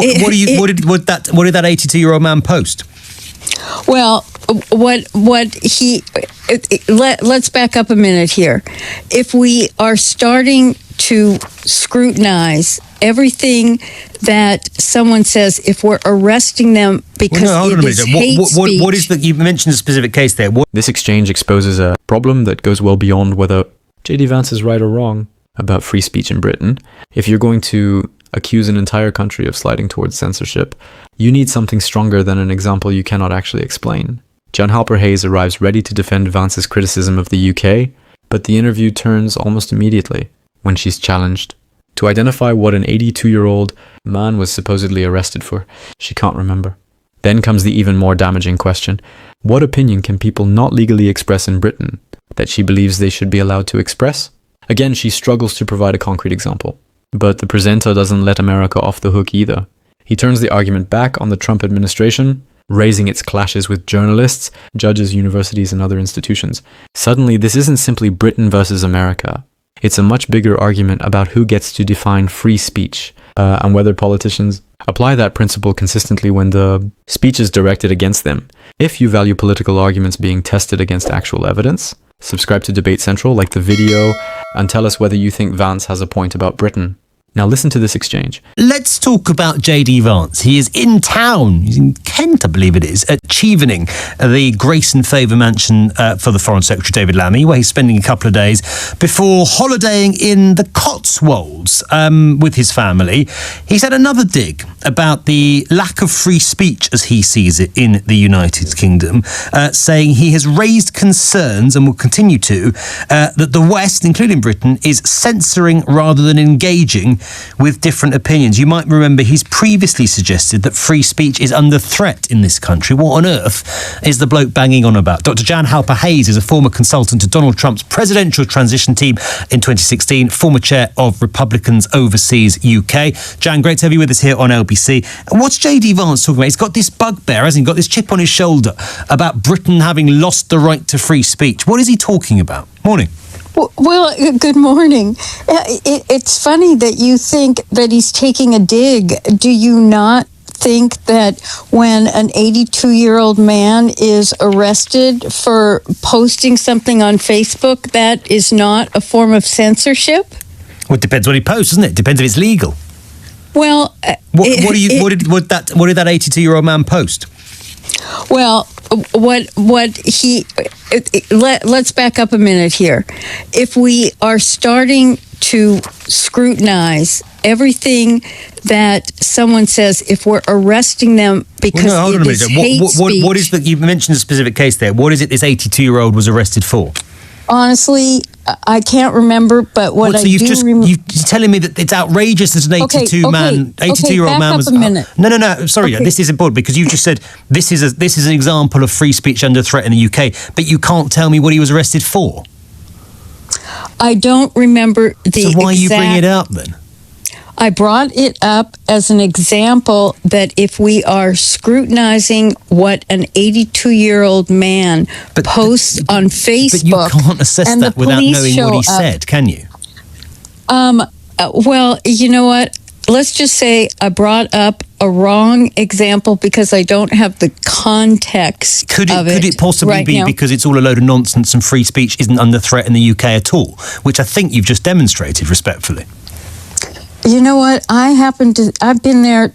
What did that 82-year-old man post? Well, let's back up a minute here. If we are starting to scrutinize everything that someone says, if we're arresting them because it is hate speech. What is that? You mentioned a specific case there. This exchange exposes a problem that goes well beyond whether J.D. Vance is right or wrong about free speech in Britain. If you're going to accuse an entire country of sliding towards censorship, you need something stronger than an example you cannot actually explain. John Halper-Hayes arrives ready to defend Vance's criticism of the UK, but the interview turns almost immediately when she's challenged to identify what an 82-year-old man was supposedly arrested for. She can't remember. Then comes the even more damaging question: what opinion can people not legally express in Britain that she believes they should be allowed to express? Again, she struggles to provide a concrete example. But the presenter doesn't let America off the hook either. He turns the argument back on the Trump administration, raising its clashes with journalists, judges, universities, and other institutions. Suddenly, this isn't simply Britain versus America. It's a much bigger argument about who gets to define free speech, and whether politicians apply that principle consistently when the speech is directed against them. If you value political arguments being tested against actual evidence, subscribe to Debate Central, like the video, and tell us whether you think Vance has a point about Britain. Now listen to this exchange. Let's talk about J.D. Vance. He is in town. He's in Kent, I believe it is, at Chevening, the Grace and Favour mansion for the Foreign Secretary David Lammy, where he's spending a couple of days before holidaying in the Cotswolds with his family. He's had another dig about the lack of free speech, as he sees it, in the United Kingdom, saying he has raised concerns, and will continue to, that the West, including Britain, is censoring rather than engaging with different opinions. You might remember he's previously suggested that free speech is under threat in this country. What on earth is the bloke banging on about? Dr. Jan Halper-Hayes is a former consultant to Donald Trump's presidential transition team in 2016, former chair of Republicans Overseas UK. Jan, great to have you with us here on LBC. What's J.D. Vance talking about? He's got this bugbear, hasn't he? Got this chip on his shoulder about Britain having lost the right to free speech. What is he talking about? Morning. Well, good morning. It's funny that you think that he's taking a dig. Do you not think that when an 82-year-old man is arrested for posting something on Facebook, that is not a form of censorship? Well, it depends what he posts, doesn't it? Depends if it's legal. Well, what did that 82-year-old man post? Well, let's back up a minute here. If we are starting to scrutinize everything that someone says, if we're arresting them because it is hate speech. What is that? You mentioned a specific case there. What is it this 82-year-old was arrested for? Honestly, I can't remember, but what I do remember... You're telling me that it's outrageous that an 82-year-old man was... Back up a minute. No, sorry, this is important, because you just said this is an example of free speech under threat in the UK, but you can't tell me what he was arrested for. I don't remember the exact... So why are you bringing it up, then? I brought it up as an example that if we are scrutinizing what an 82-year-old man posts on Facebook... But you can't assess that without knowing what he said, can you? Well, you know what? Let's just say I brought up a wrong example because I don't have the context Could it possibly right be now. Because it's all a load of nonsense and free speech isn't under threat in the UK at all, which I think you've just demonstrated, respectfully? You know what? I've been there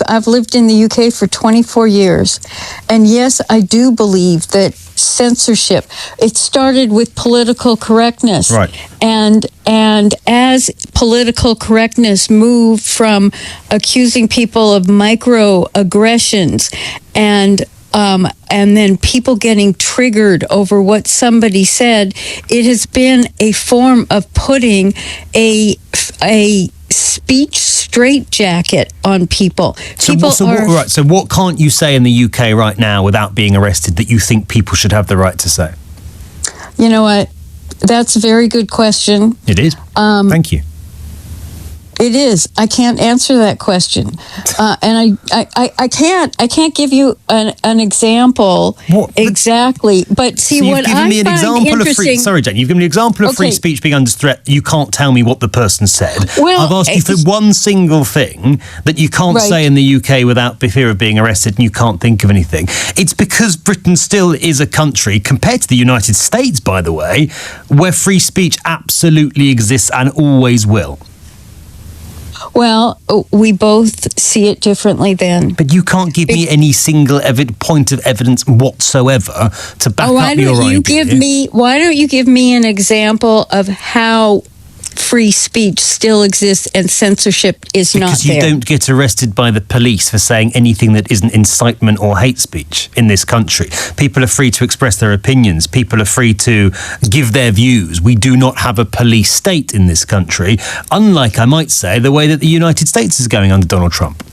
I've lived in the UK for 24 years. And yes, I do believe that censorship, it started with political correctness. Right. And as political correctness moved from accusing people of microaggressions and then people getting triggered over what somebody said, it has been a form of putting a speech straitjacket on people. So what can't you say in the UK right now without being arrested that you think people should have the right to say? You know what? That's a very good question. It is. Thank you. It is. I can't answer that question, and I can't give you an example exactly. But see, what I find interesting. Sorry, Jane. You've given me an example of free speech being under threat. You can't tell me what the person said. Well, I've asked you for one single thing that you can't say in the UK without fear of being arrested, and you can't think of anything. It's because Britain still is a country, compared to the United States, by the way, where free speech absolutely exists and always will. Well, we both see it differently then. But you can't give me any single point of evidence whatsoever to back up your idea. Why don't you give me an example of how free speech still exists and censorship is not there? Because you don't get arrested by the police for saying anything that isn't incitement or hate speech in this country. People are free to express their opinions. People are free to give their views. We do not have a police state in this country, unlike, I might say, the way that the United States is going under Donald Trump.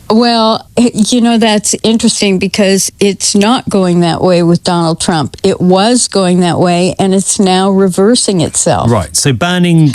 Well, that's interesting because it's not going that way with Donald Trump. It was going that way, and it's now reversing itself. Right. So banning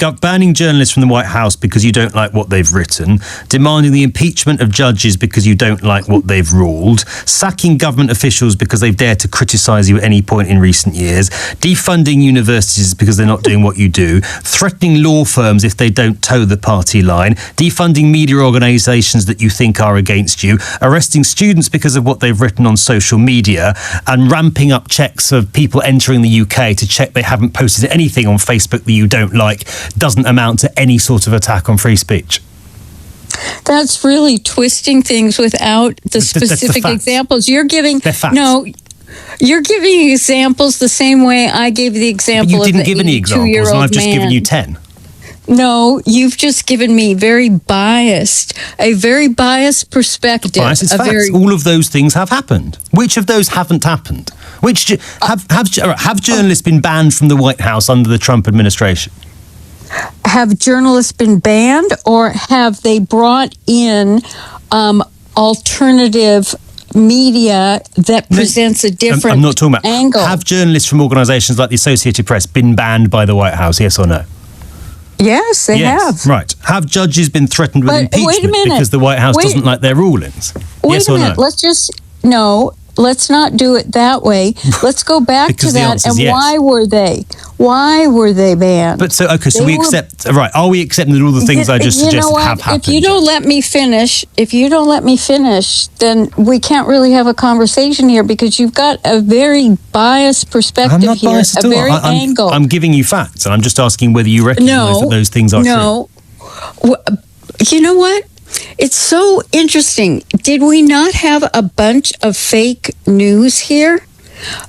journalists from the White House because you don't like what they've written, demanding the impeachment of judges because you don't like what they've ruled, sacking government officials because they've dared to criticise you at any point in recent years, defunding universities because they're not doing what you do, threatening law firms if they don't toe the party line, defunding media organisations that you think are against you, arresting students because of what they've written on social media, and ramping up checks of people entering the UK to check they haven't posted anything on Facebook that you don't like, doesn't amount to any sort of attack on free speech. That's really twisting things without the specific examples. You're giving... No, you're giving examples the same way I gave the example of the 82-year-old man. You didn't give any examples, and I've just given you 10. No, you've just given me a very biased perspective. Bias is facts. All of those things have happened. Which of those haven't happened? Have journalists been banned from the White House under the Trump administration? Have journalists been banned, or have they brought in alternative media that presents a different I'm not talking about angle? Have journalists from organisations like the Associated Press been banned by the White House, yes or no? Yes, they have. Right. Have judges been threatened with impeachment because the White House doesn't like their rulings? Yes or no? Let's not do it that way. Let's go back to that. And yes. Why were they? Why were they banned? But so we accept. Right? Are we accepting that all the things I just suggested have happened? If you don't let me finish, then we can't really have a conversation here because you've got a very biased perspective I'm not here, biased at a all. very angle. I'm giving you facts, and I'm just asking whether you recognise that those things are true. No. You know what? It's so interesting. Did we not have a bunch of fake news here?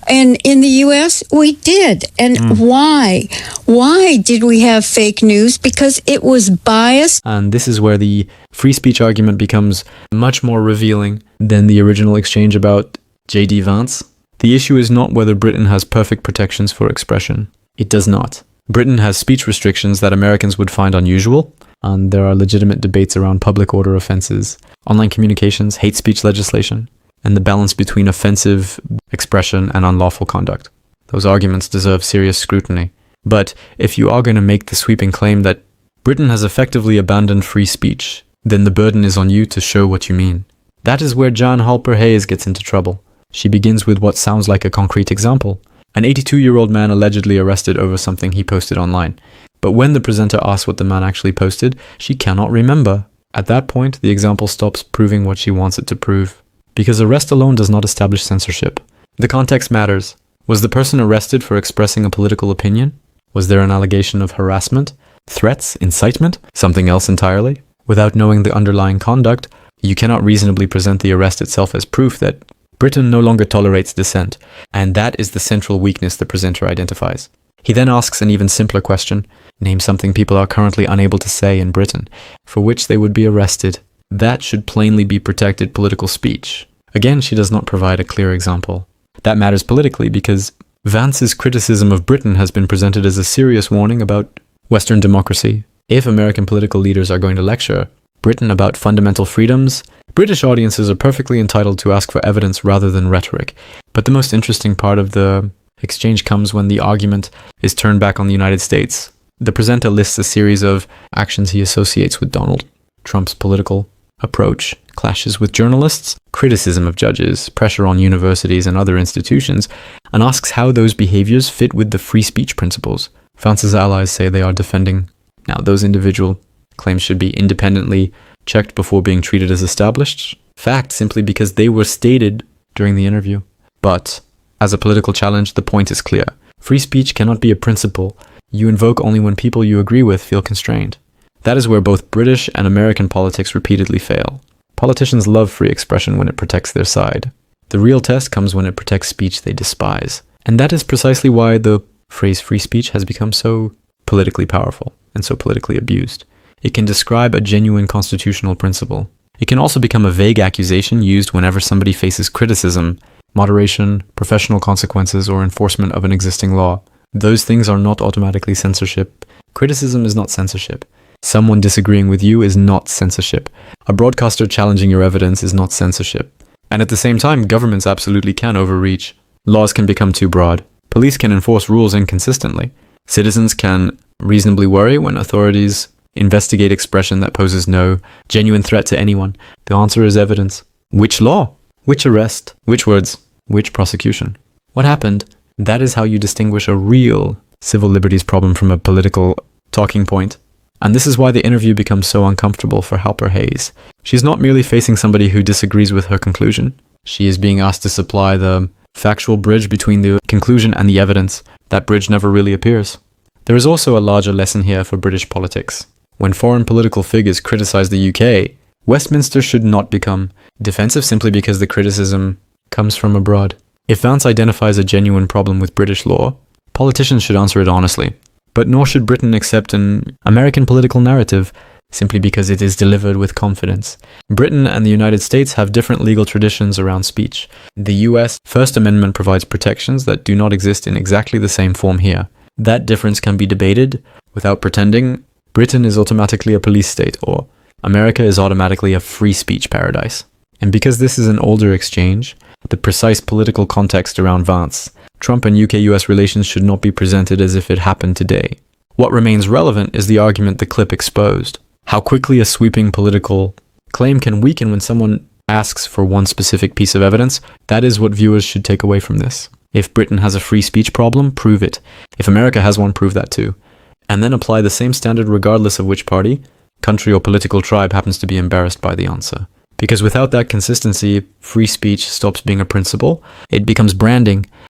And in the U.S., we did. And why? Why did we have fake news? Because it was biased. And this is where the free speech argument becomes much more revealing than the original exchange about J.D. Vance. The issue is not whether Britain has perfect protections for expression. It does not. Britain has speech restrictions that Americans would find unusual, and there are legitimate debates around public order offenses, online communications, hate speech legislation, and the balance between offensive expression and unlawful conduct. Those arguments deserve serious scrutiny. But if you are going to make the sweeping claim that Britain has effectively abandoned free speech, then the burden is on you to show what you mean. That is where Jan Halper-Hayes gets into trouble. She begins with what sounds like a concrete example. An 82-year-old man allegedly arrested over something he posted online. But when the presenter asks what the man actually posted, she cannot remember. At that point, the example stops proving what she wants it to prove. Because arrest alone does not establish censorship. The context matters. Was the person arrested for expressing a political opinion? Was there an allegation of harassment, threats, incitement, something else entirely? Without knowing the underlying conduct, you cannot reasonably present the arrest itself as proof that Britain no longer tolerates dissent, and that is the central weakness the presenter identifies. He then asks an even simpler question: name something people are currently unable to say in Britain, for which they would be arrested. That should plainly be protected political speech. Again, she does not provide a clear example. That matters politically because Vance's criticism of Britain has been presented as a serious warning about Western democracy. If American political leaders are going to lecture Britain about fundamental freedoms, British audiences are perfectly entitled to ask for evidence rather than rhetoric. But the most interesting part of the exchange comes when the argument is turned back on the United States. The presenter lists a series of actions he associates with Donald Trump's political approach: clashes with journalists, criticism of judges, pressure on universities and other institutions, and asks how those behaviors fit with the free speech principles. Vance's allies say they are defending. Now, those individual claims should be independently checked before being treated as established fact, simply because they were stated during the interview. But as a political challenge, the point is clear. Free speech cannot be a principle you invoke only when people you agree with feel constrained. That is where both British and American politics repeatedly fail. Politicians love free expression when it protects their side. The real test comes when it protects speech they despise. And that is precisely why the phrase free speech has become so politically powerful and so politically abused. It can describe a genuine constitutional principle. It can also become a vague accusation used whenever somebody faces criticism, moderation, professional consequences, or enforcement of an existing law. Those things are not automatically censorship. Criticism is not censorship. Someone disagreeing with you is not censorship. A broadcaster challenging your evidence is not censorship. And at the same time, governments absolutely can overreach. Laws can become too broad. Police can enforce rules inconsistently. Citizens can reasonably worry when authorities investigate expression that poses no genuine threat to anyone. The answer is evidence. Which law? Which arrest? Which words? Which prosecution? What happened? That is how you distinguish a real civil liberties problem from a political talking point. And this is why the interview becomes so uncomfortable for Halper-Hayes. She's not merely facing somebody who disagrees with her conclusion. She is being asked to supply the factual bridge between the conclusion and the evidence. That bridge never really appears. There is also a larger lesson here for British politics. When foreign political figures criticize the UK, Westminster should not become defensive simply because the criticism comes from abroad. If Vance identifies a genuine problem with British law, politicians should answer it honestly. But nor should Britain accept an American political narrative simply because it is delivered with confidence. Britain and the United States have different legal traditions around speech. The US First Amendment provides protections that do not exist in exactly the same form here. That difference can be debated without pretending Britain is automatically a police state or America is automatically a free speech paradise. And because this is an older exchange, the precise political context around Vance, Trump and UK-US relations should not be presented as if it happened today. What remains relevant is the argument the clip exposed. How quickly a sweeping political claim can weaken when someone asks for one specific piece of evidence. That is what viewers should take away from this. If Britain has a free speech problem, prove it. If America has one, prove that too. And then apply the same standard regardless of which party, country or political tribe happens to be embarrassed by the answer. Because without that consistency, free speech stops being a principle. It becomes branding,